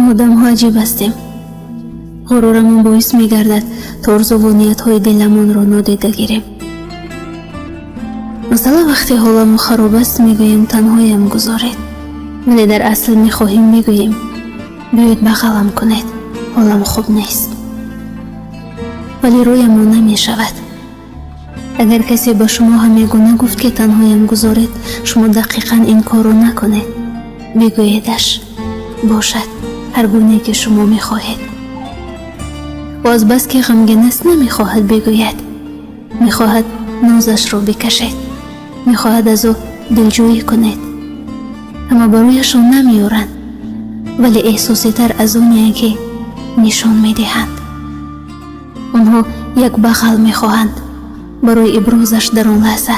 ما آدم‌ها عجیب هستیم. غرورمون باعث می‌گردد تا آرزوانیت‌های دلمون را نادیده گیریم. مثلا وقتی حالمون خراب است میگوییم تنهایم گذارید، ولی در اصل میخواهیم میگوییم بیایید بغلم کنید، حالم خوب نیست. ولی رویمون نمیشود. اگر کسی به شما همیگونه گفت که تنهایم گذارید، شما دقیقاً این کار رو نکنید. بگوییدش باشد هر گونه که شما میخواهید. و از بس که غمگین است نمیخواهد بگوید، میخواهد نازش رو بکشید، میخواهد از او دلجویی کنید. اما برویشان نمیارند، ولی احساسی تر از اونیه که نشان میدهند. اونها یک بغل میخواهند برای ابرازش در آن لحظه.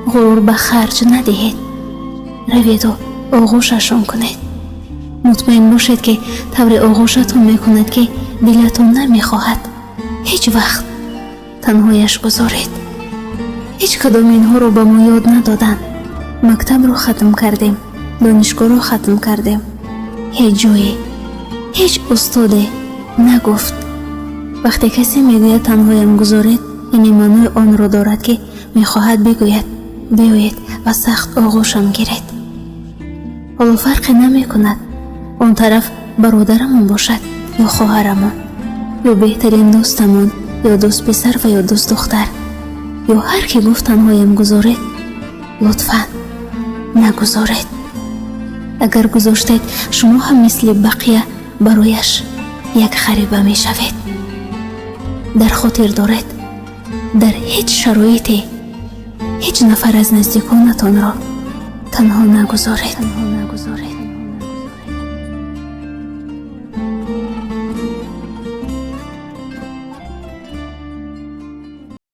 غرور به خرج ندهید، روید و آغوششان کنید. مطمئن باشید که طور آغوشتون میکند که دلتون نمیخواهد هیچ وقت تنهایش گذارید. هیچ کدام اینها رو به ما یاد ندادن. مکتب رو ختم کردیم، دانشگاه رو ختم کردیم، هیچ جایی هیچ استادی نگفت وقتی کسی میگوید تنهایم گذارید، این معنی آن رو دارد که میخواهد بگوید بیایید و سخت آغوشم گیرید. حالا فرق نمی کند اون طرف برادرمون باشد یا خواهرمون، یا بهترین دوستمون، یا دوست پسر و یا دوست دختر، یا هر کی گفت تنهایم گذارید، لطفاً نگذارید. اگر گذاشتید شما هم مثل بقیه برایش یک خریبه می شوید. در خاطر دارید در هیچ شرایطی هیچ نفر از نزدیکانتان را تنها نگذارید.